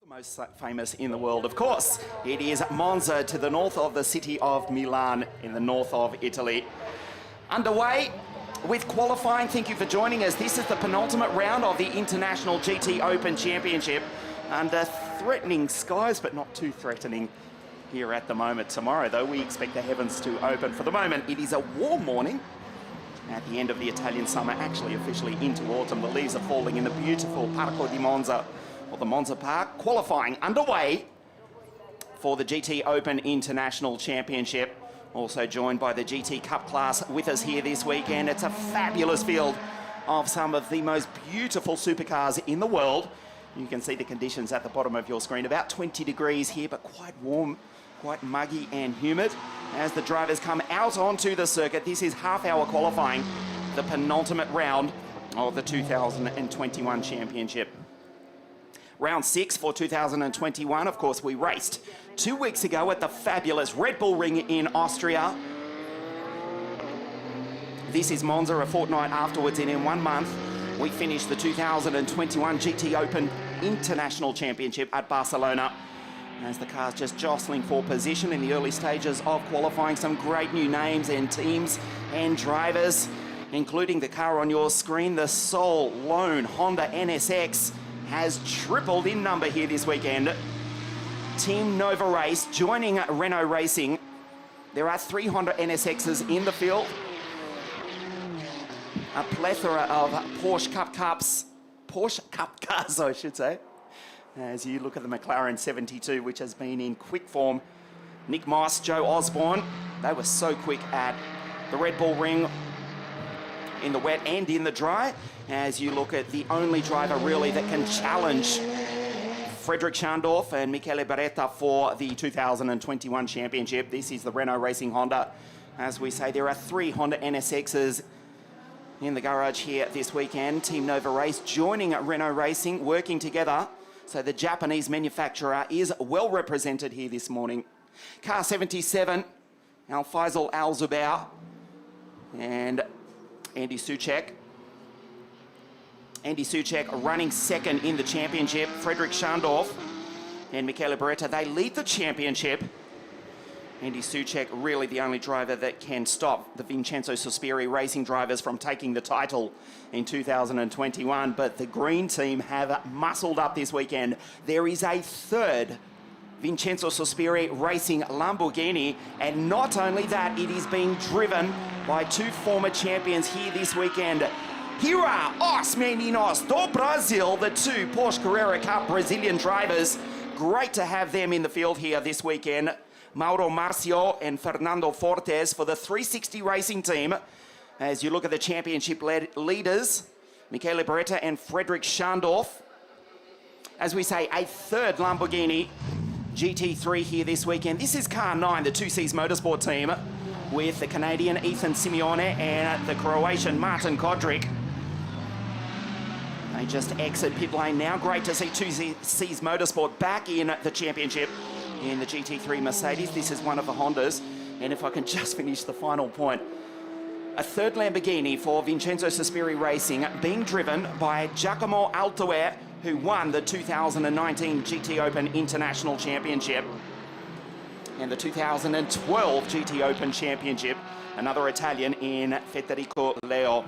Most famous in the world, of course. It is Monza, to the north of the city of Milan, in the north of Italy. Underway with qualifying. Thank you for joining us. This is the penultimate round of the International GTOpen Championship, under threatening skies, but not too threatening here at the moment. Tomorrow, though, we expect the heavens to open. For the moment, it is a warm morning at the end of the Italian summer, actually officially into autumn. The leaves are falling in the beautiful Parco di Monza, or the Monza Park. Qualifying underway for the GTOpen International Championship. Also joined by the GT Cup class with us here this weekend. It's a fabulous field of some of the most beautiful supercars in the world. You can see the conditions at the bottom of your screen. About 20 degrees here, but quite warm, quite muggy and humid as the drivers come out onto the circuit. This is half-hour qualifying, the penultimate round of the 2021 championship. Round 6 for 2021. Of course, we raced 2 weeks ago at the fabulous Red Bull Ring in Austria. This is Monza a fortnight afterwards, and in 1 month, we finished the 2021 GTOpen International Championship at Barcelona. As the cars just jostling for position in the early stages of qualifying. Some great new names and teams and drivers, including the car on your screen, the sole lone Honda NSX, has tripled in number here this weekend. Team Nova Race joining Renault Racing. There are 3 Honda NSXs in the field. A plethora of Porsche Cup cars, I should say. As you look at the McLaren 72, which has been in quick form. Nick Moss, Joe Osborne, they were so quick at the Red Bull Ring in the wet and in the dry. As you look at the only driver really that can challenge Frederick Schandorf and Michele Beretta for the 2021 championship. This is the Renault Racing Honda. As we say, there are 3 Honda NSXs in the garage here this weekend. Team Nova Race joining Renault Racing, working together. So the Japanese manufacturer is well represented here this morning. Car 77, Al Faisal Al Zubair and Andy Soucek. Andy Soucek running second in the championship. Frederick Schandorf and Michele Beretta, they lead the championship. Andy Soucek really the only driver that can stop the Vincenzo Sospiri racing drivers from taking the title in 2021. But the green team have muscled up this weekend. There is a third Vincenzo Sospiri racing Lamborghini, and not only that, it is being driven by 2 former champions here this weekend. Here are os meninos do Brasil, the 2 Porsche Carrera Cup Brazilian drivers. Great to have them in the field here this weekend. Mauro Marcio and Fernando Fortes for the 360 Racing team. As you look at the championship leaders, Michele Beretta and Frederick Schandorf. As we say, a third Lamborghini GT3 here this weekend. This is car 9, the 2Cs Motorsport team, with the Canadian Ethan Simeone and the Croatian Martin Kodrick. They just exit pit lane now. Great to see 2Cs Motorsport back in the championship in the GT3 Mercedes. This is one of the Hondas. And if I can just finish the final point. A third Lamborghini for Vincenzo Sospiri Racing, being driven by Giacomo Altoer, who won the 2019 GTOpen International Championship and the 2012 GTOpen Championship. Another Italian in Federico Leo.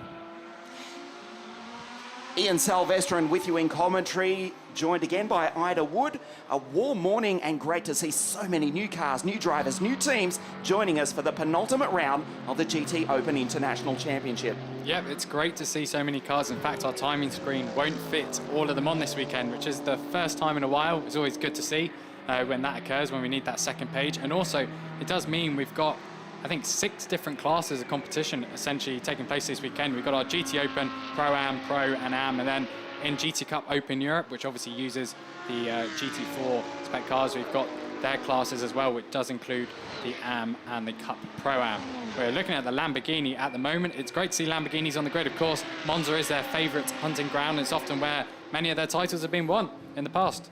Ian Salvestrin with you in commentary, joined again by Ida Wood. A warm morning and great to see so many new cars, new drivers, new teams joining us for the penultimate round of the GTOpen International Championship. Yep, it's great to see so many cars. In fact, our timing screen won't fit all of them on this weekend, which is the first time in a while. It's always good to see when that occurs, when we need that second page. And also, it does mean we've got, I think, 6 different classes of competition essentially taking place this weekend. We've got our GTOpen, Pro-Am, Pro and Am, and then in GT Cup Open Europe, which obviously uses the GT4 spec cars, we've got their classes as well, which does include the Am and the Cup Pro-Am. We're looking at the Lamborghini at the moment. It's great to see Lamborghinis on the grid, of course. Monza is their favourite hunting ground. It's often where many of their titles have been won in the past.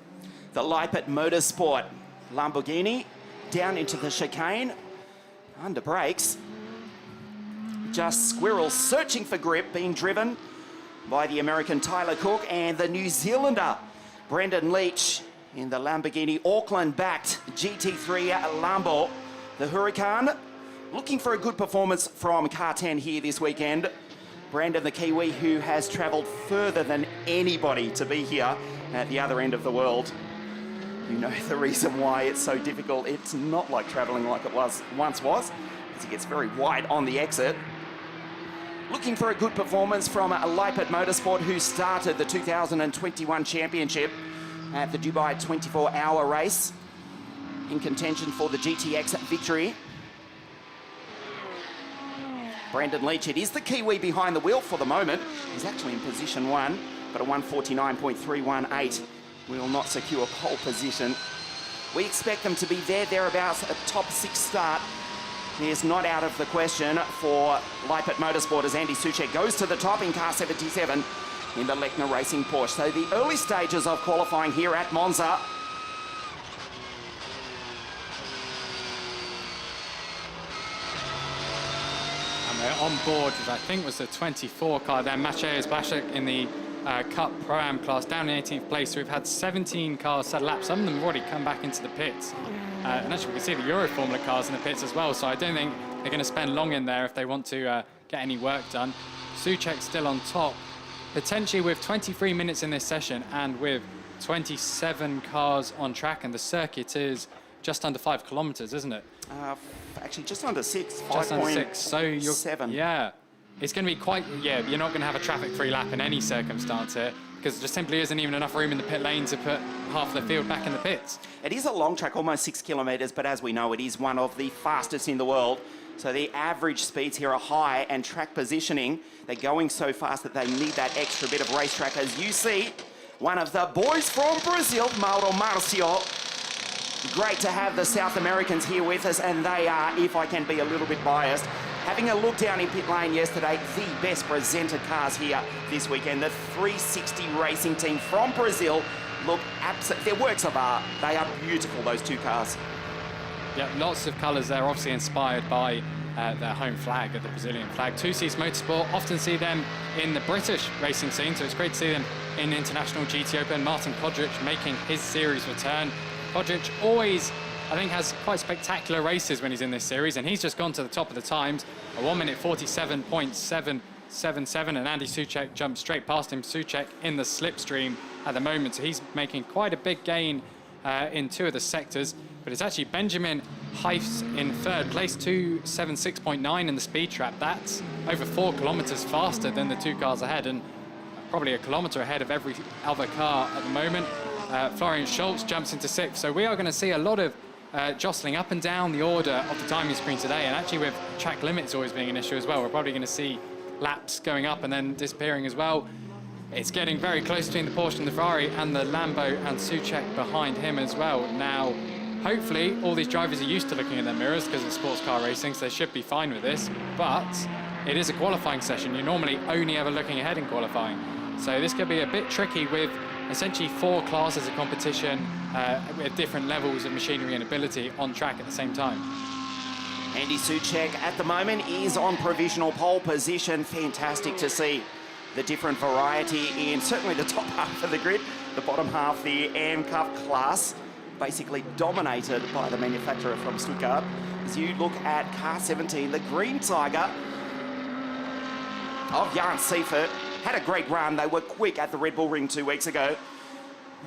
The Leipert Motorsport Lamborghini down into the chicane. Under brakes, just squirrels searching for grip, being driven by the American Tyler Cook and the New Zealander Brendan Leach in the Lamborghini Auckland-backed GT3 Lambo. The Huracan looking for a good performance from car 10 here this weekend. Brandon, the Kiwi, who has travelled further than anybody to be here at the other end of the world. You know the reason why it's so difficult. It's not like travelling like it once was, because he gets very wide on the exit. Looking for a good performance from Leipert Motorsport, who started the 2021 championship at the Dubai 24-hour race in contention for the GTX victory. Brandon Leach, it is the Kiwi behind the wheel for the moment. He's actually in position 1, but a 149.318 will not secure pole position. We expect them to be thereabouts, a top 6 start. Is not out of the question for Leipert Motorsport as Andy Soucek goes to the top in car 77 in the Lechner Racing Porsche. So the early stages of qualifying here at Monza. And we're on board with, I think, was the 24 car there. Maciej Blaszczak in the Cup Pro-Am class, down in 18th place. So we've had 17 cars set laps. Some of them have already come back into the pits. And actually, we can see the Euro Formula cars in the pits as well. So I don't think they're going to spend long in there if they want to get any work done. Soucek still on top. Potentially with 23 minutes in this session and with 27 cars on track. And the circuit is just under 5 kilometres, isn't it? Actually, just under 6. Just under 6. So you're 7. Yeah. It's going to be quite, you're not going to have a traffic-free lap in any circumstance here, because there just simply isn't even enough room in the pit lane to put half the field back in the pits. It is a long track, almost 6 kilometres, but as we know, it is one of the fastest in the world. So the average speeds here are high, and track positioning, they're going so fast that they need that extra bit of racetrack. As you see, one of the boys from Brazil, Mauro Marcio. Great to have the South Americans here with us, and they are, if I can be a little bit biased, having a look down in pit lane yesterday, the best presented cars here this weekend. The 360 Racing team from Brazil look absolutely, they're works of art. They are beautiful, those 2 cars. Yeah, lots of colours there, obviously inspired by their home flag, the Brazilian flag. 2Cs Motorsport, often see them in the British racing scene, so it's great to see them in international GTOpen. Martin Kodric making his series return. Kodric always, I think, has quite spectacular races when he's in this series, and he's just gone to the top of the times, a 1 minute 47.777, and Andy Soucek jumped straight past him. Soucek in the slipstream at the moment, so he's making quite a big gain in 2 of the sectors. But it's actually Benjamin Heifs in 3rd place, 276.9 in the speed trap. That's over 4 kilometres faster than the 2 cars ahead, and probably a kilometre ahead of every other car at the moment. Florian Schultz jumps into 6th, so we are going to see a lot of jostling up and down the order of the timing screen today, and actually with track limits always being an issue as well, we're probably going to see laps going up and then disappearing as well. It's getting very close between the Porsche and the Ferrari, and the Lambo and Soucek behind him as well. Now, hopefully, all these drivers are used to looking in their mirrors because it's sports car racing, so they should be fine with this, but it is a qualifying session. You're normally only ever looking ahead in qualifying. So this could be a bit tricky with essentially 4 classes of competition with different levels of machinery and ability on track at the same time. Andy Soucek at the moment is on provisional pole position. Fantastic to see the different variety in certainly the top half of the grid, the bottom half, the AM Cup class, basically dominated by the manufacturer from Stuttgart. As you look at car 17, the Green Tiger of Jan Seifert had a great run. They were quick at the Red Bull Ring 2 weeks ago.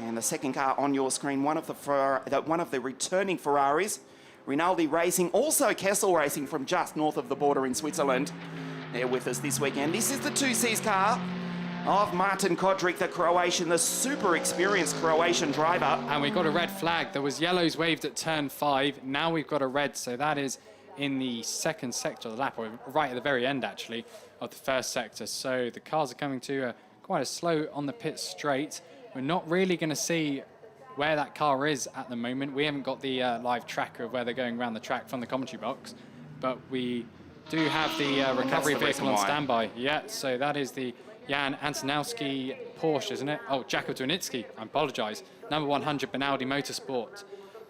And the second car on your screen, one of the returning Ferraris, Rinaldi Racing, also Kessel Racing from just north of the border in Switzerland. They're with us this weekend. This is the 2Cs car of Martin Kodric, the Croatian, the super experienced Croatian driver. And we got a red flag. There was yellows waved at turn 5. Now we've got a red, so that is in the 2nd sector of the lap, or right at the very end, actually, of the 1st sector. So the cars are coming to quite a slow on the pit straight. We're not really going to see where that car is at the moment. We haven't got the live tracker of where they're going around the track from the commentary box, but we do have the recovery vehicle on standby. Yeah, so that is the Jan Antonowski Porsche, isn't it? Oh, Jakob Dwanitsky, I apologise. Number 100 Benaldi Motorsport.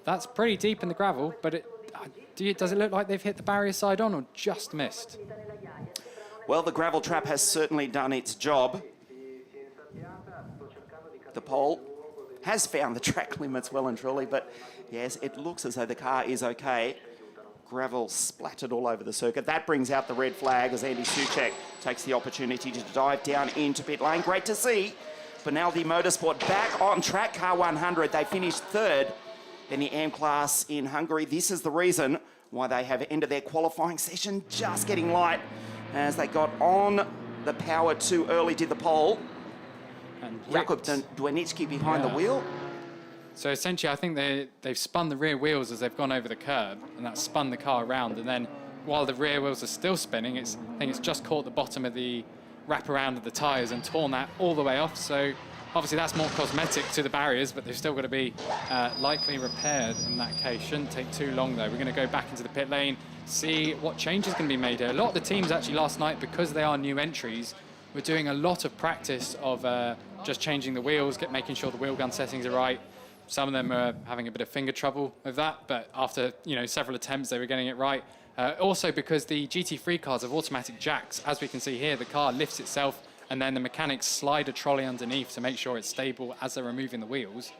That's pretty deep in the gravel, but does it look like they've hit the barrier side on or just missed? Well, the gravel trap has certainly done its job. The pole has found the track limits well and truly, but yes, it looks as though the car is okay. Gravel splattered all over the circuit. That brings out the red flag as Andy Suchek takes the opportunity to dive down into pit lane. Great to see Benaldi Motorsport back on track. Car 100, they finished third in the AM class in Hungary. This is the reason why they have ended their qualifying session just getting light as they got on the power too early, did the pole. And Jakub Dweniczki behind the wheel. So essentially, I think they've spun the rear wheels as they've gone over the curb, and that's spun the car around. And then while the rear wheels are still spinning, I think it's just caught the bottom of the wraparound of the tyres and torn that all the way off. So obviously that's more cosmetic to the barriers, but they've still got to be likely repaired in that case. Shouldn't take too long though. We're going to go back into the pit lane, see what changes can be made here. A lot of the teams actually last night, because they are new entries, were doing a lot of practice of just changing the wheels, making sure the wheel gun settings are right. Some of them are having a bit of finger trouble with that, but after several attempts, they were getting it right. Also because the GT3 cars have automatic jacks. As we can see here, the car lifts itself and then the mechanics slide a trolley underneath to make sure it's stable as they're removing the wheels.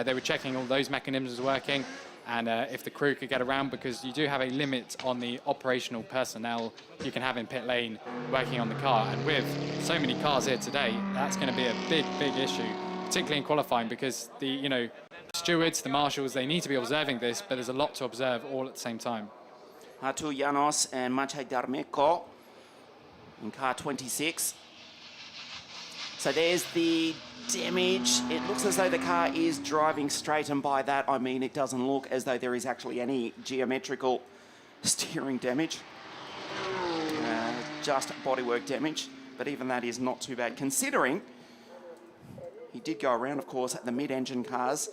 They were checking all those mechanisms working and if the crew could get around, because you do have a limit on the operational personnel you can have in pit lane working on the car. And with so many cars here today, that's going to be a big, big issue, particularly in qualifying, because the stewards, the marshals, they need to be observing this, but there's a lot to observe all at the same time. Hatu Janos and Maciej Darmeko in car 26. So there's the damage. It looks as though the car is driving straight, and by that I mean it doesn't look as though there is actually any geometrical steering damage. Just bodywork damage, but even that is not too bad considering he did go around, of course, the mid-engine cars.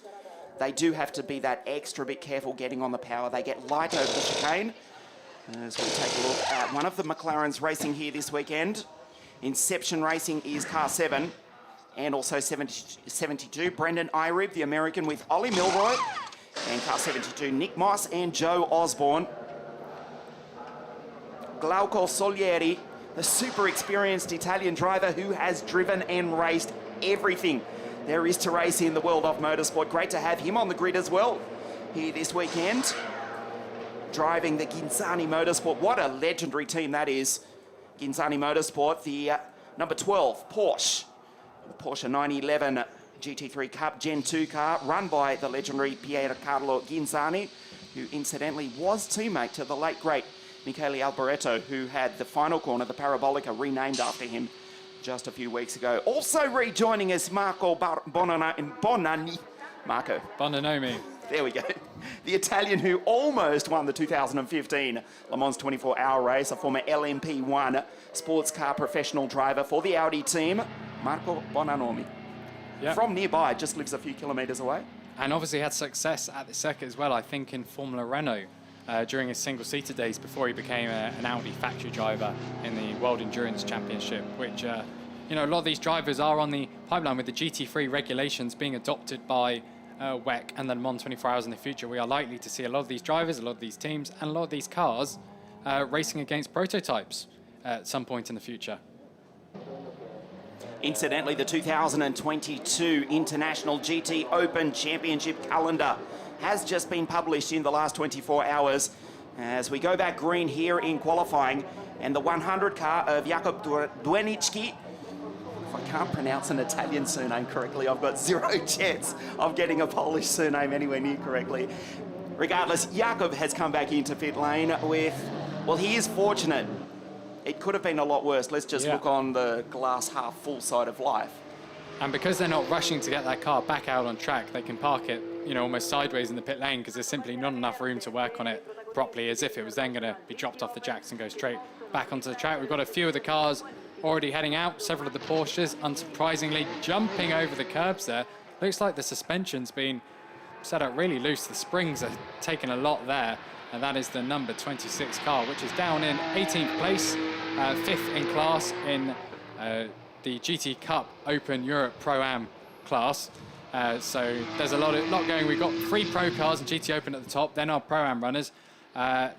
They do have to be that extra bit careful getting on the power. They get light over the chicane. As we take a look at one of the McLarens racing here this weekend. Inception Racing is car 7 and also 72. Brendan Irib, the American, with Ollie Milroy. And car 72, Nick Moss and Joe Osborne. Glauco Solieri, the super experienced Italian driver who has driven and raced everything there is to race in the world of motorsport. Great to have him on the grid as well here this weekend, driving the Ghinzani Motorsport. What a legendary team that is. Ghinzani Motorsport, the number 12 Porsche 911 GT3 Cup Gen 2 car, run by the legendary Pier Carlo Ghinzani, who incidentally was teammate to the late great Michele Alboreto, who had the final corner, the Parabolica, renamed after him just a few weeks ago. Also rejoining us, Marco Bonanomi. There we go. The Italian who almost won the 2015 Le Mans 24-hour race, a former LMP1 sports car professional driver for the Audi team, Marco Bonanomi. Yep. From nearby, just lives a few kilometres away. And obviously had success at the circuit as well, I think, in Formula Renault during his single-seater days before he became an Audi factory driver in the World Endurance Championship, which, a lot of these drivers are on the pipeline with the GT3 regulations being adopted by WEC and then Le Mans 24 Hours in the future. We are likely to see a lot of these drivers, a lot of these teams, and a lot of these cars racing against prototypes at some point in the future. Incidentally, the 2022 International GTOpen Championship calendar has just been published in the last 24 hours as we go back green here in qualifying, and the 100 car of Jakub Dweniczki. If I can't pronounce an Italian surname correctly, I've got zero chance of getting a Polish surname anywhere near correctly. Regardless, Jakub has come back into pit lane with, well, he is fortunate. It could have been a lot worse. Let's just look on the glass half full side of life. And because they're not rushing to get that car back out on track, they can park it, almost sideways in the pit lane because there's simply not enough room to work on it properly, as if it was then going to be dropped off the jacks and go straight back onto the track. We've got a few of the cars already heading out, several of the Porsches, unsurprisingly, jumping over the curbs there. Looks like the suspension's been set up really loose. The springs are taking a lot there, and that is the number 26 car, which is down in 18th place, 5th in class in the GT Cup Open Europe Pro-Am class. So there's a lot going. We've got 3 pro cars and GTOpen at the top, then our Pro-Am runners.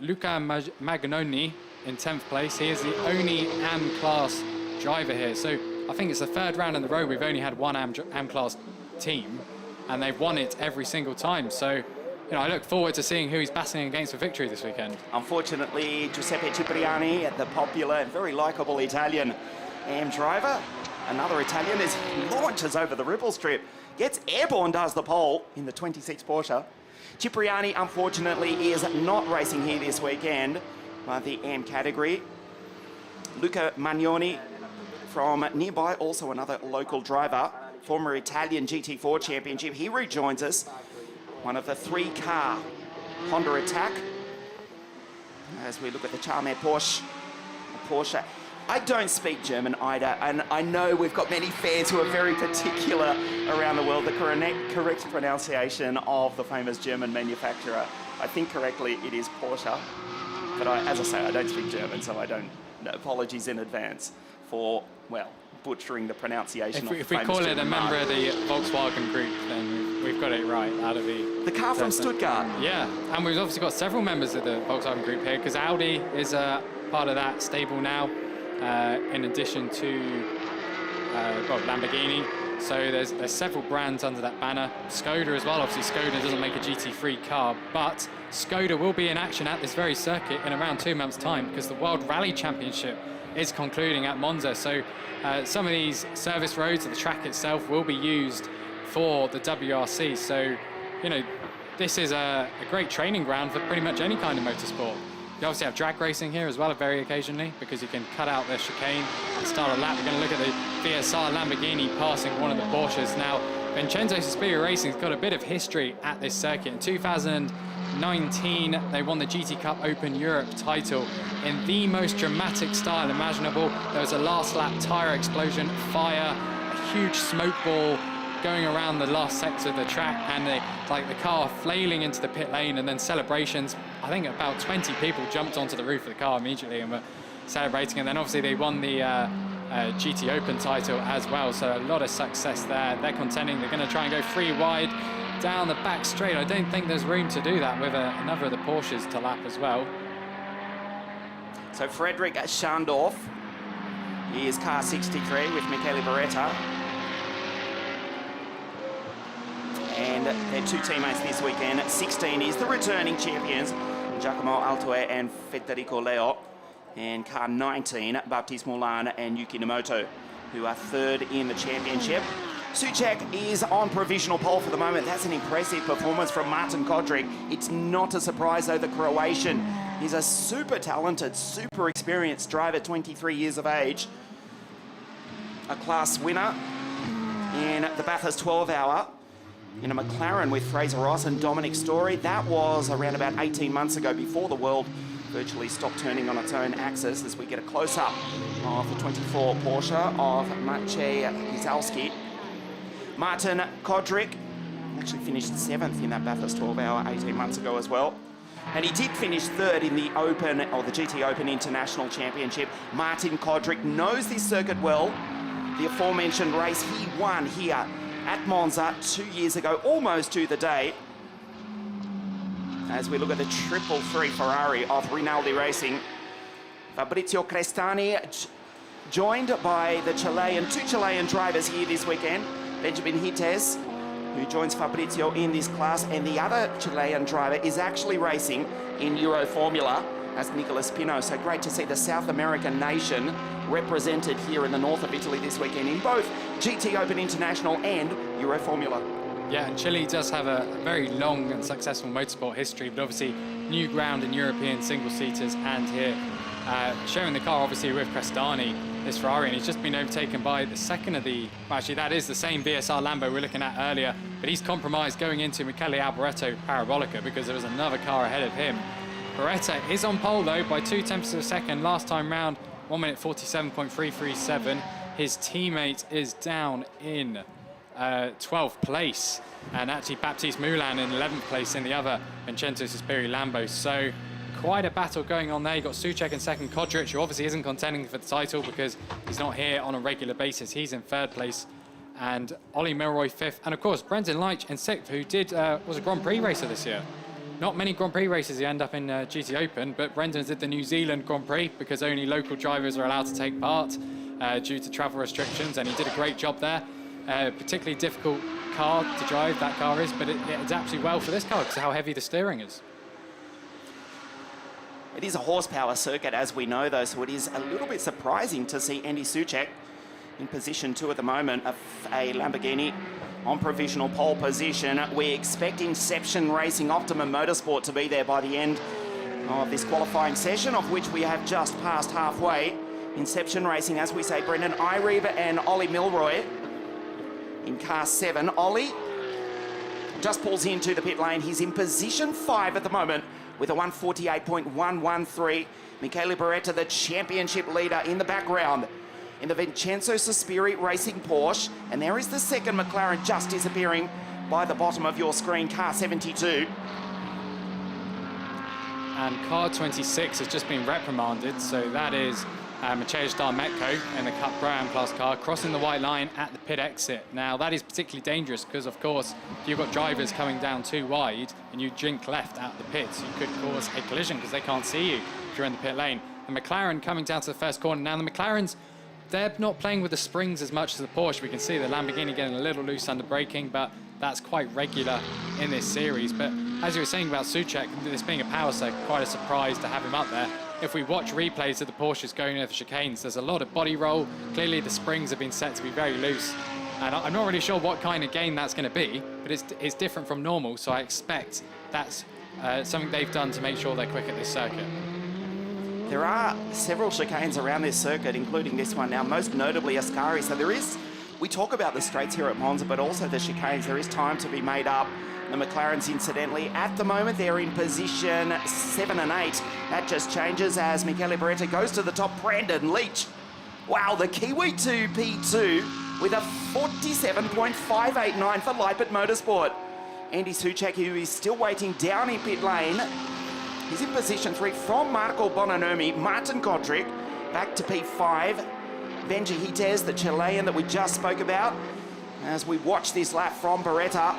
Luca Magnoni in 10th place. He is the only AM class driver here. So I think it's the 3rd round in the row we've only had one AM class team. and they've won it every single time. So, you know, I look forward to seeing who he's battling against for victory this weekend. Unfortunately, Giuseppe Cipriani, the popular and very likeable Italian AM driver, another Italian, as he launches over the ripple strip, gets airborne, does the pole in the 26 Porsche. Cipriani, unfortunately, is not racing here this weekend by the AM category. Luca Magnoni from nearby, also another local driver, former Italian GT4 championship. He rejoins us, one of the 3-car Honda Attack. As we look at the Charme Porsche. I don't speak German either, and I know we've got many fans who are very particular around the world. The correct pronunciation of the famous German manufacturer, I think correctly, it is Porsche. But as I say, I don't speak German, so I don't. Apologies in advance for, well, butchering the pronunciation of the famous If we call it a German member marque. of the Volkswagen group, then we've got it right. That'll be The car from Stuttgart. Yeah, and we've obviously got several members of the Volkswagen group here, because Audi is part of that stable now, in addition to well, Lamborghini. So there's several brands under that banner. Skoda as well. Obviously, Skoda doesn't make a GT3 car, but Skoda will be in action at this very circuit in around 2 months' time, because the World Rally Championship is concluding at Monza. So some of these service roads of the track itself will be used for the WRC. So, you know, this is a great training ground for pretty much any kind of motorsport. You obviously have drag racing here as well, very occasionally, because you can cut out the chicane and start a lap. We're going to look at the VSR Lamborghini passing one of the Porsches. Now, Vincenzo Suspiria Racing's got a bit of history at this circuit. In 2019, they won the GT Cup Open Europe title in the most dramatic style imaginable. There was a last lap tyre explosion, fire, a huge smoke ball going around the last sector of the track, and the car flailing into the pit lane, and then celebrations. I think about 20 people jumped onto the roof of the car immediately and were celebrating, and then obviously they won the GTOpen title as well, so a lot of success there. They're contending, they're going to try and go 3 wide down the back straight. I don't think there's room to do that with another of the Porsches to lap as well. So Frederick Schandorf, he is car 63 with Michele Beretta. And their 2 teammates this weekend. 16 is the returning champions, Giacomo Altoe and Federico Leo. And car 19, Baptiste Moulin and Yuki Nomoto, who are 3rd in the championship. Soucek is on provisional pole for the moment. That's an impressive performance from Martin Kodrick. It's not a surprise, though, the Croatian. He's a super talented, super experienced driver, 23 years of age. A class winner in the Bathurst 12-hour. In a McLaren with Fraser Ross and Dominic Story. That was around about 18 months ago, before the world virtually stopped turning on its own axis, as we get a close-up of the 24 Porsche of Maciej Gizalski. Martin Kodrick actually finished 7th in that Bathurst 12-hour 18 months ago as well. And he did finish 3rd in the Open, or the GTOpen International Championship. Martin Kodrick knows this circuit well. The aforementioned race he won here at Monza 2 years ago, almost to the day. As we look at the 333 Ferrari of Rinaldi Racing, Fabrizio Crestani joined by the 2 Chilean drivers here this weekend. Benjamin Hites, who joins Fabrizio in this class, and the other Chilean driver is actually racing in Euro Formula as Nicolas Pino. So great to see the South American nation represented here in the north of Italy this weekend in both GTOpen International and Euro Formula. Yeah, and Chile does have a very long and successful motorsport history, but obviously new ground in European single-seaters and here. Sharing the car obviously with Crestani, this Ferrari, and he's just been overtaken by the second of the, well, actually that is the same VSR Lambo we were looking at earlier, but he's compromised going into Michele Alboreto Parabolica because there was another car ahead of him. Beretta is on pole though by 2/10 of a second last time round, 1 minute 47.337. His teammate is down in 12th place, and actually Baptiste Moulin in 11th place in the other Vincenzo Suspiria Lambo. So quite a battle going on there. You've got Soucek in second, Kodric, who obviously isn't contending for the title because he's not here on a regular basis. He's in 3rd place, and Ollie Milroy 5th, and of course Brendan Leitch in 6th, who was a Grand Prix racer this year. Not many Grand Prix races end up in GTOpen, but Brendan did the New Zealand Grand Prix because only local drivers are allowed to take part due to travel restrictions, and he did a great job there. Particularly difficult car to drive, that car is, but it's actually well for this car because of how heavy the steering is. It is a horsepower circuit, as we know, though, so it is a little bit surprising to see Andy Soucek in position 2 at the moment, a Lamborghini on provisional pole position. We expect Inception Racing Optimum Motorsport to be there by the end of this qualifying session, of which we have just passed halfway. Inception Racing, as we say, Brendan Irebe and Ollie Milroy in car 7. Ollie just pulls into the pit lane. He's in position 5 at the moment with a 148.113. Michele Beretta, the championship leader, in the background in the Vincenzo Sospiri Racing Porsche. And there is the second McLaren just disappearing by the bottom of your screen, car 72. And car 26 has just been reprimanded, so that is Matej Darmetko in the Cup Pro-Am class car crossing the white line at the pit exit. Now that is particularly dangerous because, of course, if you've got drivers coming down too wide and you jink left out the pits, you could cause a collision because they can't see you if you're in the pit lane. The McLaren coming down to the first corner. Now the McLarens, they're not playing with the springs as much as the Porsche. We can see the Lamborghini getting a little loose under braking, but that's quite regular in this series. But as you were saying about Soucek, this being a power circuit, quite a surprise to have him up there. If we watch replays of the Porsches going over the chicanes, there's a lot of body roll. Clearly the springs have been set to be very loose. And I'm not really sure what kind of gain that's going to be, but it's different from normal, so I expect that's something they've done to make sure they're quick at this circuit. There are several chicanes around this circuit, including this one now, most notably Ascari. So we talk about the straights here at Monza, but also the chicanes. There is time to be made up. The McLarens, incidentally, at the moment, they're in position 7 and 8. That just changes as Michele Beretta goes to the top. Brandon Leach. Wow, the Kiwi to P2 with a 47.589 for Leipert Motorsport. Andy Soucek, who is still waiting down in pit lane. He's in position 3 from Marco Bononomi. Martin Godric back to P5. Benji Hitez, the Chilean that we just spoke about. As we watch this lap from Beretta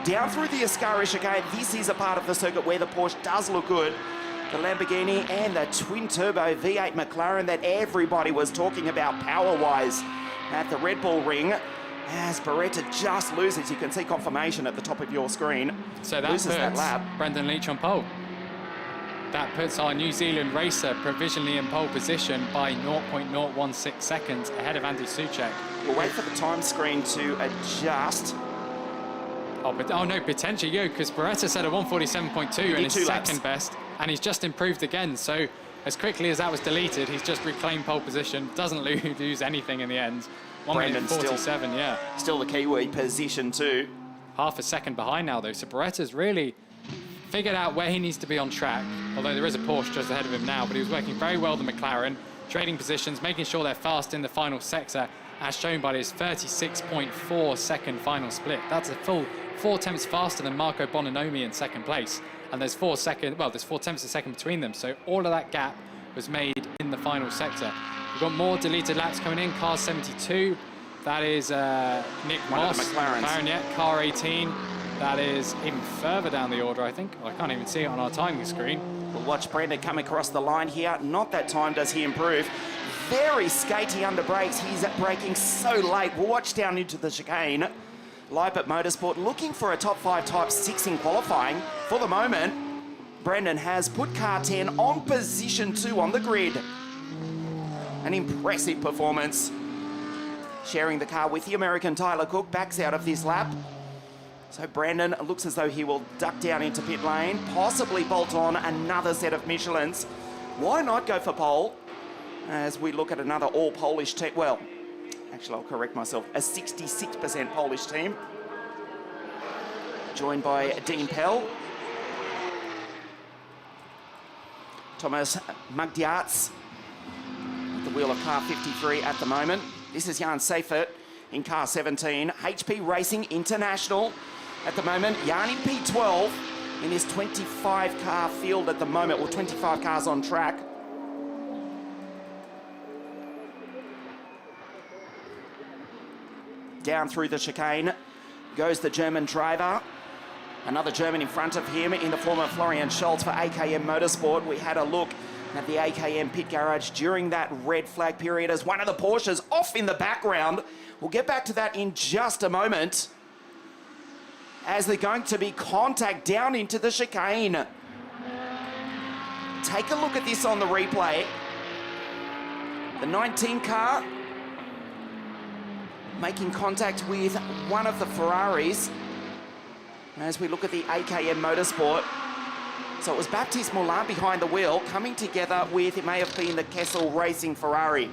down through the Ascari chicane, this is a part of the circuit where the Porsche does look good. The Lamborghini and the twin-turbo V8 McLaren that everybody was talking about power-wise at the Red Bull Ring. As Beretta just loses, you can see confirmation at the top of your screen. So that loses that lap. Brendan Leach on pole. That puts our New Zealand racer provisionally in pole position by 0.016 seconds ahead of Andy Soucek. We'll wait for the time screen to adjust. Oh no, potentially, because Beretta said a 147.2 and his second best, and he's just improved again. So as quickly as that was deleted, he's just reclaimed pole position, doesn't lose anything in the end. 1:47, yeah. Still the Kiwi position 2. Half a second behind now though, so Beretta's really figured out where he needs to be on track, although there is a Porsche just ahead of him now, but he was working very well the McLaren, trading positions, making sure they're fast in the final sector, as shown by his 36.4 second final split. That's a full 4 tenths faster than Marco Bononomi in second place, and there's 4 tenths a second between them, so all of that gap was made in the final sector. We've got more deleted laps coming in. Car 72, that is Nick Moss. McLaren, yeah. Car 18, that is even further down the order, I think. I can't even see it on our timing screen. We'll watch Brandon come across the line here. Not that time does he improve. Very skatey under brakes. He's braking so late. We'll watch down into the chicane. Leipert Motorsport looking for a top 5, type 6 in qualifying. For the moment, Brandon has put car 10 on position 2 on the grid. An impressive performance. Sharing the car with the American Tyler Cook, backs out of this lap. So Brandon looks as though he will duck down into pit lane, possibly bolt on another set of Michelins. Why not go for pole? As we look at another all-Polish team. Well, actually, I'll correct myself. A 66% Polish team. Joined by Dean Pell. Thomas Magdiarz at the wheel of car 53 at the moment. This is Jan Seifert in car 17. HP Racing International at the moment. Jan in P12 in his 25-car field at the moment, or 25 cars on track. Down through the chicane goes the German driver. Another German in front of him in the form of Florian Scholz for AKM Motorsport. We had a look at the AKM pit garage during that red flag period as one of the Porsches off in the background. We'll get back to that in just a moment. as they're going to be contact down into the chicane. Take a look at this on the replay. The 19 car making contact with one of the Ferraris. As we look at the AKM Motorsport, so it was Baptiste Moulin behind the wheel, coming together with, it may have been the Kessel Racing Ferrari.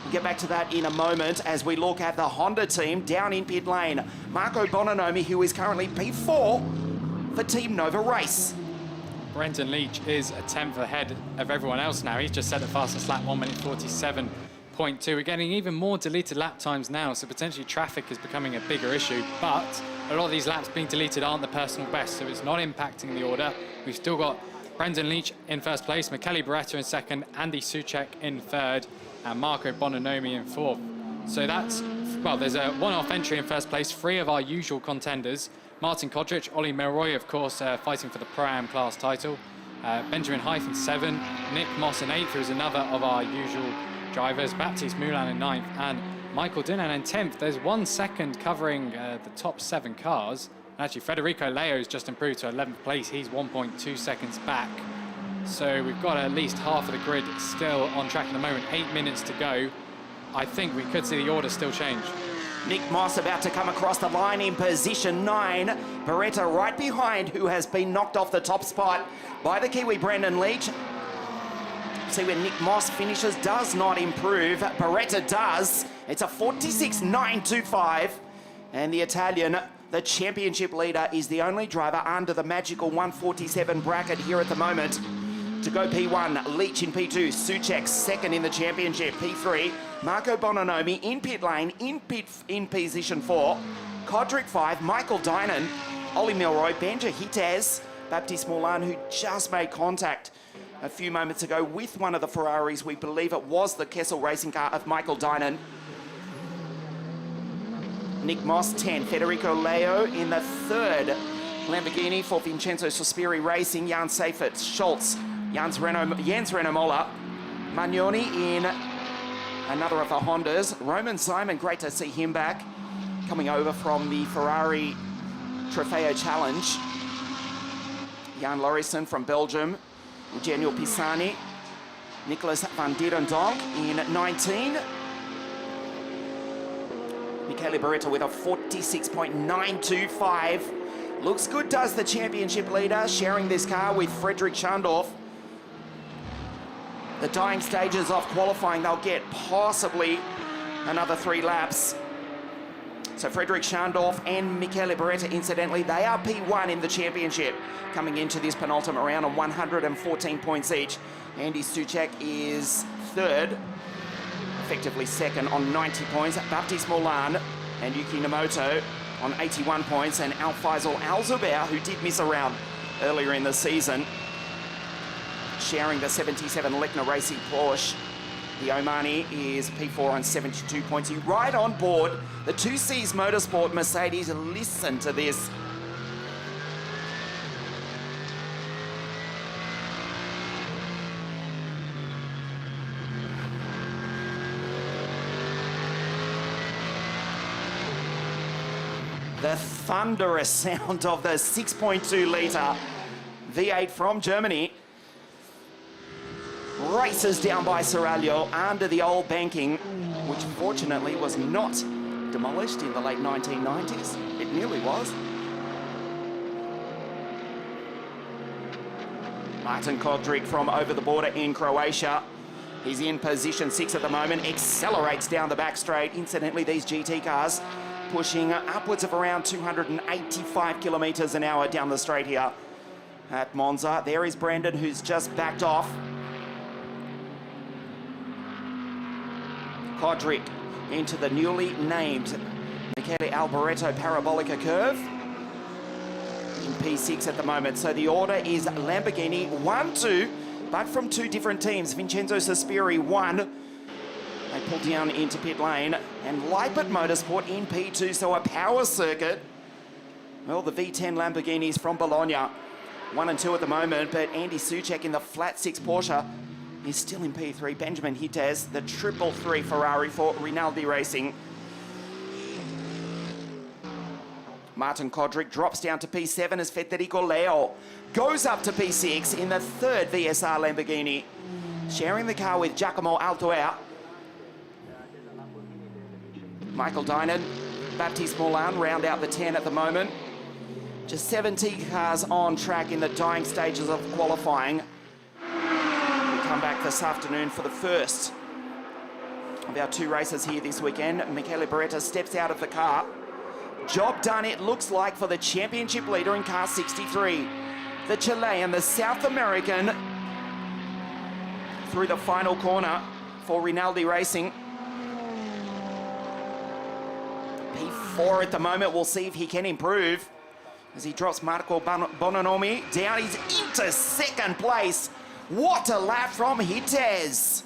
We'll get back to that in a moment as we look at the Honda team down in pit lane. Marco Bononomi, who is currently P4 for Team Nova Race. Brendan Leach is a 10th ahead of everyone else now. He's just set the fastest lap, 1 minute 47.2. We're getting even more deleted lap times now, so potentially traffic is becoming a bigger issue. But a lot of these laps being deleted aren't the personal best, so it's not impacting the order. We've still got Brendan Leach in first place, Michele Beretta in second, Andy Soucek in third, and Marco Bononomi in fourth. So that's, well, there's a one-off entry in first place, 3 of our usual contenders. Martin Kodrich, Ollie Milroy, of course, fighting for the Pro-Am class title. Benjamin Hythe in 7, Nick Moss in 8th, who's another of our usual drivers. Baptiste Moulin in 9th, and Michael Dinan in 10th. There's 1 second covering the top 7 cars. Actually, Federico Leo's just improved to 11th place. He's 1.2 seconds back. So we've got at least half of the grid still on track at the moment. 8 minutes to go. I think we could see the order still change. Nick Moss about to come across the line in position 9. Beretta right behind, who has been knocked off the top spot by the Kiwi Brendan Leach. See where Nick Moss finishes, does not improve. Beretta does. It's a 46.925. And the Italian, the championship leader, is the only driver under the magical 147 bracket here at the moment. To go P1, Leach in P2, Soucek second in the championship, P3, Marco Bononomi in pit lane, in position 4, Kodrick 5, Michael Dinan, Ollie Milroy, Benja Hitez, Baptiste Moulin, who just made contact a few moments ago with one of the Ferraris. We believe it was the Kessel Racing car of Michael Dinan. Nick Moss 10, Federico Leo in the 3rd Lamborghini for Vincenzo Sospiri Racing, Jan Seifert, Schultz, Jens Renomola, Magnoni in another of the Hondas. Roman Simon, great to see him back, coming over from the Ferrari Trofeo Challenge. Jan Lauritsen from Belgium, Eugenio Pisani, Nicholas van Dierendonk in 19. Michele Beretta with a 46.925. Looks good, does the championship leader, sharing this car with Frederick Schandorf. The dying stages of qualifying, they'll get possibly another 3 laps. So Frederick Schandorf and Michele Beretta, incidentally, they are P1 in the championship, coming into this penultimate round on 114 points each. Andy Soucek is 3rd, effectively 2nd on 90 points. Baptiste Moulin and Yuki Nomoto on 81 points, and Al-Faisal Al-Zubair, who did miss a round earlier in the season, sharing the 77 Lecna Racing Porsche. The Omani is P4 on 72 points. He's right on board the 2Cs Motorsport Mercedes. Listen to this. The thunderous sound of the 6.2 litre V8 from Germany races down by Seraglio under the old banking, which fortunately was not demolished in the late 1990s. It nearly was. Martin Kodrick from over the border in Croatia. He's in position 6 at the moment, accelerates down the back straight. Incidentally, these GT cars pushing upwards of around 285 kilometres an hour down the straight here at Monza. There is Brandon, who's just backed off. Kodrick into the newly named Michele Alboreto Parabolica curve in P6 at the moment. So the order is Lamborghini 1, 2, but from 2 different teams. Vincenzo Sospiri 1. They pull down into pit lane, and Leipert Motorsport in P2, so a power circuit. Well, the V10 Lamborghinis from Bologna, 1 and 2 at the moment, but Andy Soucek in the flat 6 Porsche is still in P3. Benjamin Hitez, the 333 Ferrari for Rinaldi Racing. Martin Kodrick drops down to P7 as Federico Leo goes up to P6 in the third VSR Lamborghini, sharing the car with Giacomo Altoer. Michael Dinan, Baptiste Moulin round out the 10 at the moment. Just 17 cars on track in the dying stages of qualifying. We come back this afternoon for the first of our 2 races here this weekend. Michele Beretta steps out of the car. Job done, it looks like, for the championship leader in car 63. The Chilean, the South American, through the final corner for Rinaldi Racing. P4 at the moment. We'll see if he can improve as he drops Marco Bononomi down. He's into second place. What a lap from Hitez.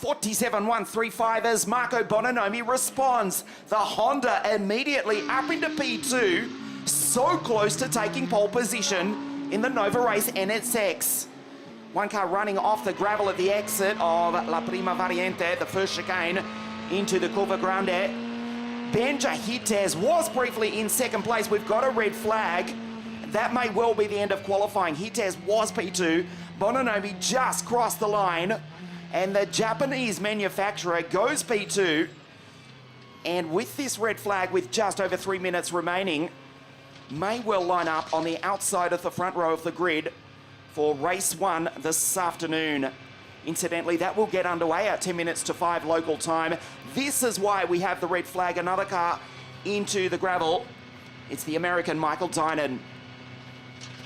47.135 as Marco Bononomi responds. The Honda immediately up into P2, so close to taking pole position in the Nova Race NSX. One car running off the gravel at the exit of La Prima Variante, the first chicane, into the Curva Grande. Benja Hitez was briefly in second place. We've got a red flag. That may well be the end of qualifying. Hitez was P2. Bononomi just crossed the line. And the Japanese manufacturer goes P2. And with this red flag, with just over 3 minutes remaining, may well line up on the outside of the front row of the grid for race 1 this afternoon. Incidentally, that will get underway at 10 minutes to 5 local time. This is why we have the red flag. Another car into the gravel. It's the American Michael Dinan.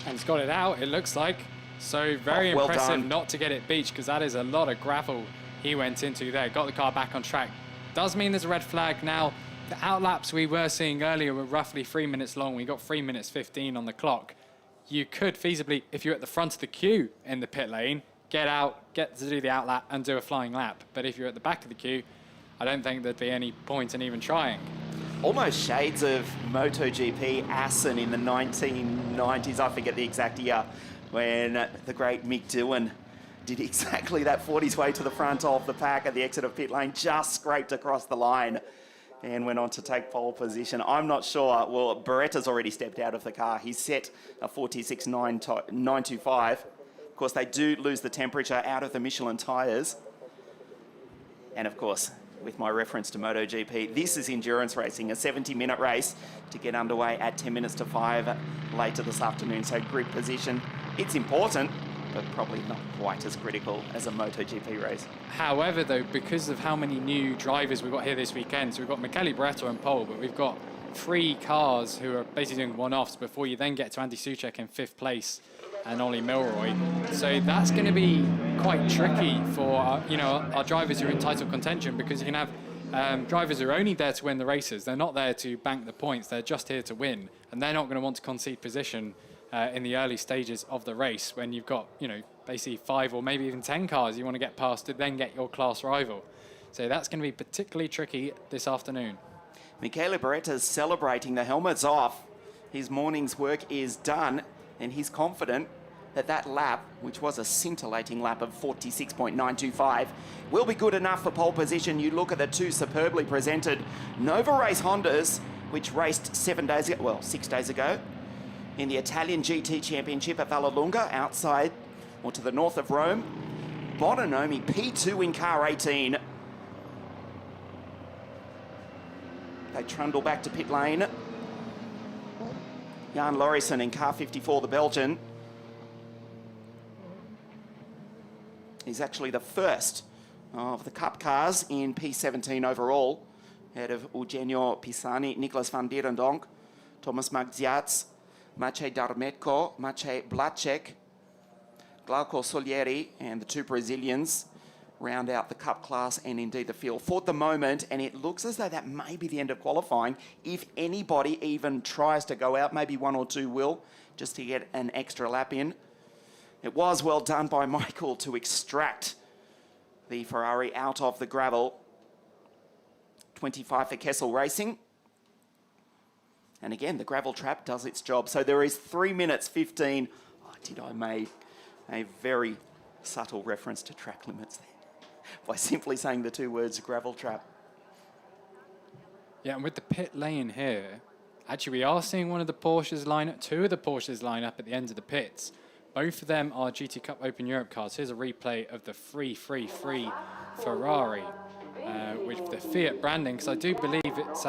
And he's got it out, it looks like. So very well impressive done. not to get it beached, because that is a lot of gravel he went into there. Got the car back on track. Does mean there's a red flag now. The outlaps we were seeing earlier were roughly 3 minutes long. We got 3 minutes 15 on the clock. You could feasibly, if you're at the front of the queue in the pit lane, get out, get to do the outlap and do a flying lap. But if you're at the back of the queue, I don't think there'd be any point in even trying. Almost shades of MotoGP Assen in the 1990s. I forget the exact year, when the great Mick Doohan did exactly that, fought his way to the front of the pack at the exit of pit lane, just scraped across the line and went on to take pole position. I'm not sure. Well, Beretta's already stepped out of the car. He's set a 46.925. Of course, they do lose the temperature out of the Michelin tyres. And of course, with my reference to MotoGP, this is endurance racing, a 70-minute race to get underway at 10 minutes to 5 later this afternoon. So grid position, it's important, but probably not quite as critical as a MotoGP race. However, though, because of how many new drivers we've got here this weekend, so we've got Michele Beretta on pole, but we've got 3 cars who are basically doing one-offs before you then get to Andy Soucek in 5th place and Ollie Milroy. So that's going to be quite tricky for our drivers who are in title contention, because you can have drivers who are only there to win the races. They're not there to bank the points. They're just here to win, and they're not going to want to concede position in the early stages of the race when you've got, basically 5 or maybe even 10 cars you want to get past to then get your class rival. So that's going to be particularly tricky this afternoon. Michele Beretta's celebrating, the helmet's off. His morning's work is done, and he's confident that that lap, which was a scintillating lap of 46.925, will be good enough for pole position. You look at the 2 superbly presented Nova Race Hondas, which raced 6 days ago, in the Italian GT Championship at Vallelunga, outside or to the north of Rome. Bononomi P2 in car 18. They trundle back to pit lane. Jan Lauritsen in car 54, the Belgian. He's actually the first of the Cup cars in P17 overall, ahead of Eugenio Pisani, Nicolas van Dierendonk, Thomas Magdziats, Maciej Darmetko, Maciej Blacek, Glauco Solieri, and the 2 Brazilians round out the Cup class and indeed the field for the moment. And it looks as though that may be the end of qualifying. If anybody even tries to go out, maybe 1 or 2 will, just to get an extra lap in. It was well done by Michael to extract the Ferrari out of the gravel. 25 for Kessel Racing. And again, the gravel trap does its job. So there is 3 minutes 15. Oh, did I make a very subtle reference to track limits there by simply saying the 2 words gravel trap. Yeah, and with the pit lane here, actually we are seeing one of the Porsches line up, two of the Porsches line up at the end of the pits. Both of them are GT Cup Open Europe cars. Here's a replay of the 333 Ferrari with the Fiat branding, because I do believe it's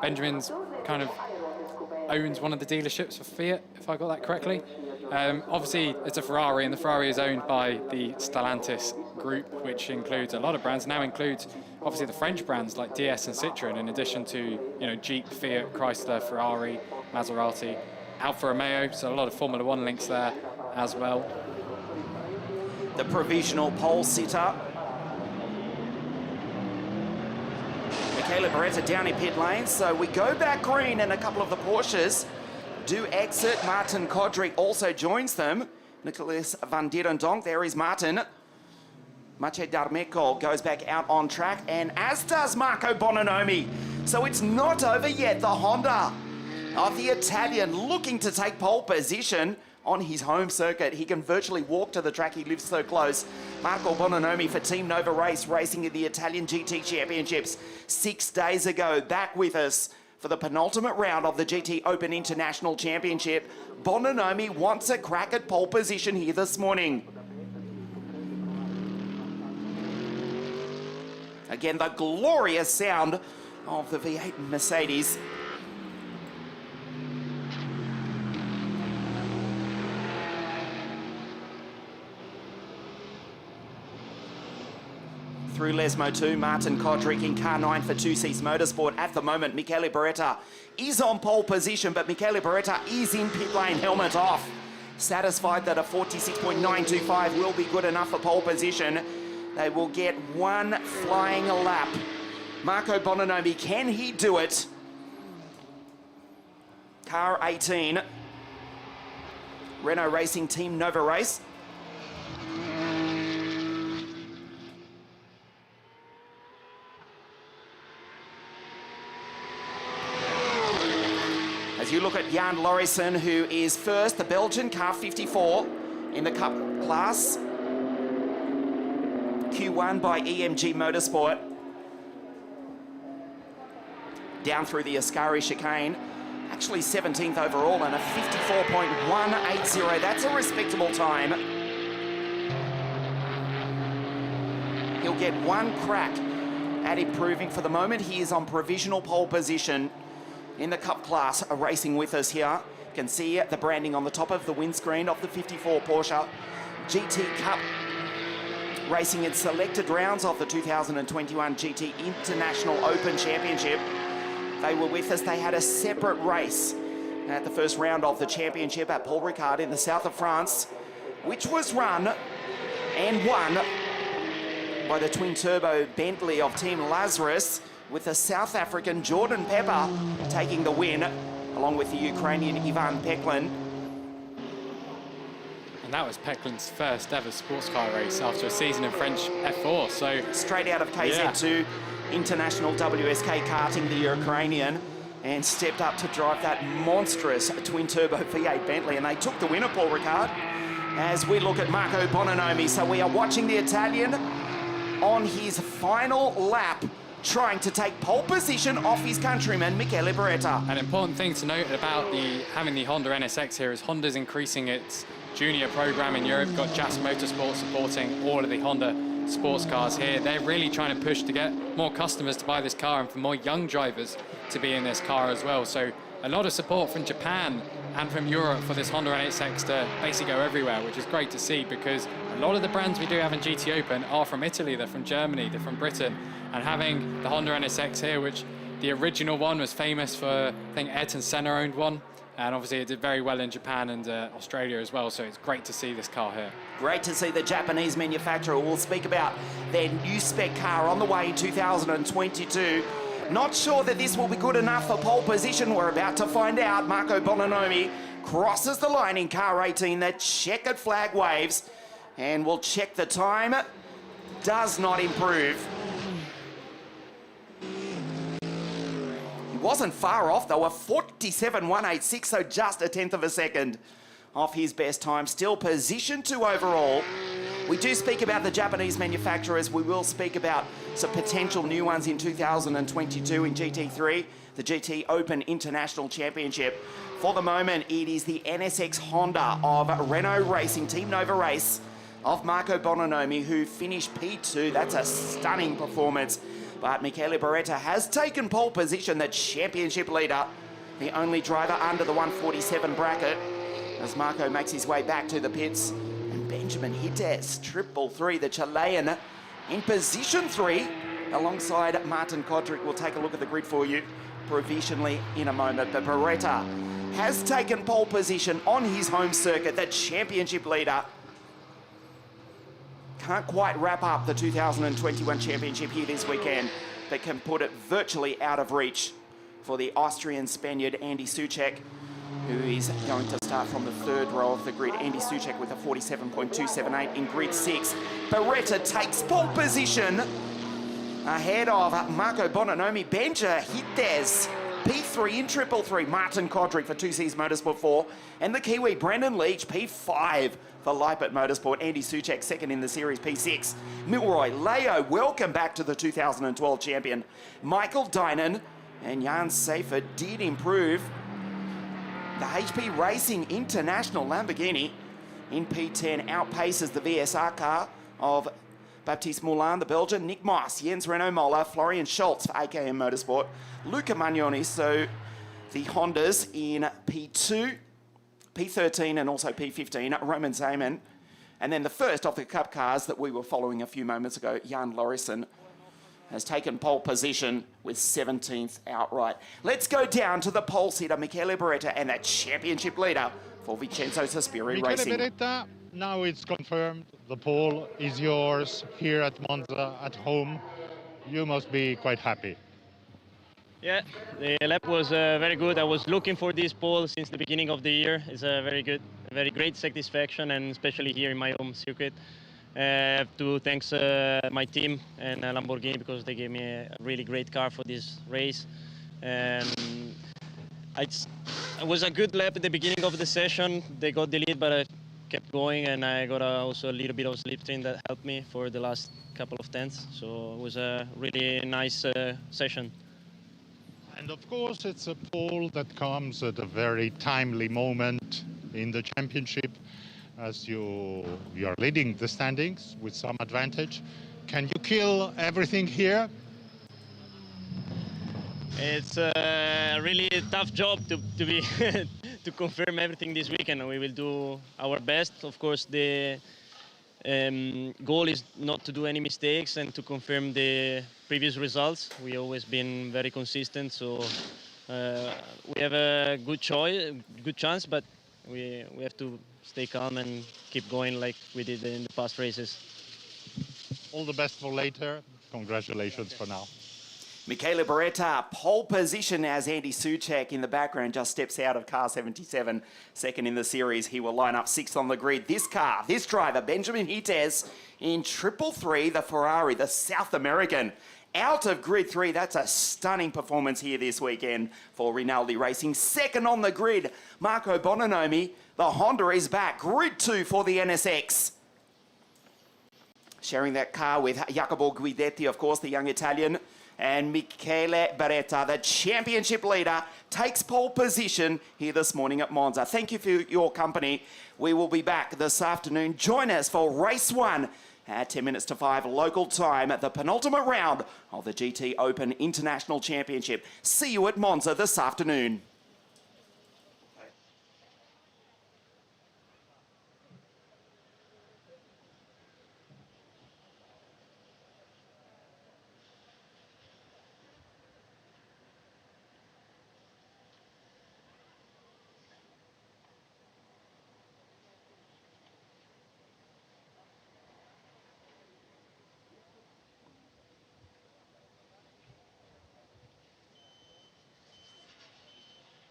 Benjamin's kind of owns one of the dealerships for Fiat, if I got that correctly. Obviously, it's a Ferrari, and the Ferrari is owned by the Stellantis group, which includes a lot of brands. Now includes obviously the French brands like DS and Citroën, in addition to Jeep, Fiat, Chrysler, Ferrari, Maserati, Alfa Romeo. So a lot of Formula One links there as well. The provisional pole sitter, Michele Beretta, down in pit lane. So we go back green, and a couple of the Porsches do exit. Martin Kodrick also joins them. Nicholas van Dierendonk, there is Martin. Maciej Darmeko goes back out on track, and as does Marco Bononomi. So it's not over yet. The Honda of the Italian looking to take pole position on his home circuit. He can virtually walk to the track. He lives so close. Marco Bononomi for Team Nova Race, racing in the Italian GT Championships 6 days ago. Back with us for the penultimate round of the GTOpen International Championship. Bononomi wants a crack at pole position here this morning. Again, the glorious sound of the V8 Mercedes. Through Lesmo 2, Martin Kodrick in car 9 for 2C's Motorsport. At the moment, Michele Beretta is on pole position, but Michele Beretta is in pit lane, helmet off. Satisfied that a 46.925 will be good enough for pole position. They will get one flying lap. Marco Bononomi, can he do it? Car 18. Renault Racing Team Nova Race. As you look at Jan Lorison, who is first, the Belgian car 54 in the Cup class. Q1 by EMG Motorsport. Down through the Ascari chicane. Actually 17th overall and a 54.180. That's a respectable time. He'll get one crack at improving. For the moment, he is on provisional pole position in the Cup class, racing with us here. You can see the branding on the top of the windscreen of the 54 Porsche GT Cup, racing in selected rounds of the 2021 GT International Open Championship. They were with us. They had a separate race at the first round of the championship at Paul Ricard in the south of France, which was run and won by the twin-turbo Bentley of Team Lazarus, with the South African Jordan Pepper taking the win, along with the Ukrainian Ivan Peklin. And that was Peklin's first ever sports car race after a season in French F4. So straight out of KZ2, International WSK karting, the Ukrainian, and stepped up to drive that monstrous twin-turbo V8 Bentley, and they took the win at Paul Ricard. As we look at Marco Bononomi, so we are watching the Italian on his final lap, trying to take pole position off his countryman, Michele Beretta. An important thing to note about having the Honda NSX here is Honda's increasing its junior program in Europe. Got JAS Motorsport supporting all of the Honda sports cars here. They're really trying to push to get more customers to buy this car and for more young drivers to be in this car as well. So a lot of support from Japan and from Europe for this Honda NSX to basically go everywhere, which is great to see, because a lot of the brands we do have in GTOpen are from Italy, they're from Germany, they're from Britain, and having the Honda NSX here, which the original one was famous for, I think Ayrton Senna owned one, and obviously it did very well in Japan and Australia as well, so it's great to see this car here. Great to see the Japanese manufacturer. We'll speak about their new spec car on the way in 2022. Not sure that this will be good enough for pole position. We're about to find out. Marco Bononomi crosses the line in car 18. The checkered flag waves, and we'll check the time. Does not improve. He wasn't far off though, a 47.186, so just a tenth of a second off his best time. Still position 2 overall. We do speak about the Japanese manufacturers. We will speak about some potential new ones in 2022 in GT3, the GTOpen International Championship. For the moment, it is the NSX Honda of Renault Racing, Team Nova Race, of Marco Bononomi, who finished P2. That's a stunning performance. But Michele Beretta has taken pole position, the championship leader, the only driver under the 147 bracket, as Marco makes his way back to the pits. And Benjamin Hites, triple three, the Chilean, in position 3, alongside Martin Kodrick. We'll take a look at the grid for you provisionally in a moment. But Beretta has taken pole position on his home circuit, the championship leader. Can't quite wrap up the 2021 championship here this weekend, but can put it virtually out of reach for the Austrian Spaniard Andy Soucek, who is going to start from the 3rd row of the grid. Andy Soucek with a 47.278 in grid 6. Beretta takes pole position ahead of Marco Bononomi. Benja Hites, P3 in triple three. Martin Kodrick for 2Cs Motorsport 4. And the Kiwi Brendan Leach, P5 for Leipert Motorsport. Andy Soucek second in the series, P6. Milroy Leo, welcome back to the 2012 champion. Michael Dynan and Jan Seifer did improve. The HP Racing International Lamborghini in P10 outpaces the VSR car of Baptiste Moulin, the Belgian, Nick Moss, Jens Renault Moller, Florian Schultz for AKM Motorsport, Luca Magnoni. So the Hondas in P2, P13 and also P15, Roman Zeman. And then the first of the Cup cars that we were following a few moments ago, Jan Lauritsen, has taken pole position with 17th outright. Let's go down to the pole sitter, Michele Beretta, and that championship leader for Vincenzo Sospiri Racing. Michele Beretta, now it's confirmed. The pole is yours here at Monza, at home. You must be quite happy. Yeah, the lap was very good. I was looking for this pole since the beginning of the year. It's a very great satisfaction, and especially here in my home circuit. I have to thank my team and Lamborghini, because they gave me a really great car for this race. It was a good lap at the beginning of the session. They got the lead, but I kept going, and I got also a little bit of slipstream that helped me for the last couple of tenths. So it was a really nice session. And of course, it's a pole that comes at a very timely moment in the championship, as you are leading the standings with some advantage. Can you kill everything here? It's a really tough job to be to confirm everything this weekend. We will do our best. Of course, the goal is not to do any mistakes and to confirm the previous results. We've always been very consistent, so we have a good chance, but we have to stay calm and keep going like we did in the past races. All the best for later. Congratulations for now. Michele Beretta, pole position as Andy Soucek in the background just steps out of car 77, second in the series. He will line up 6th on the grid. This car, this driver, Benjamin Hites, in triple three, the Ferrari, the South American, out of grid 3. That's a stunning performance here this weekend for Rinaldi Racing. Second on the grid, Marco Bononomi. The Honda is back. Grid 2 for the NSX. Sharing that car with Jacopo Guidetti, of course, the young Italian. And Michele Beretta, the championship leader, takes pole position here this morning at Monza. Thank you for your company. We will be back this afternoon. Join us for race 1 at 10 minutes to 5 local time at the penultimate round of the GTOpen International Championship. See you at Monza this afternoon.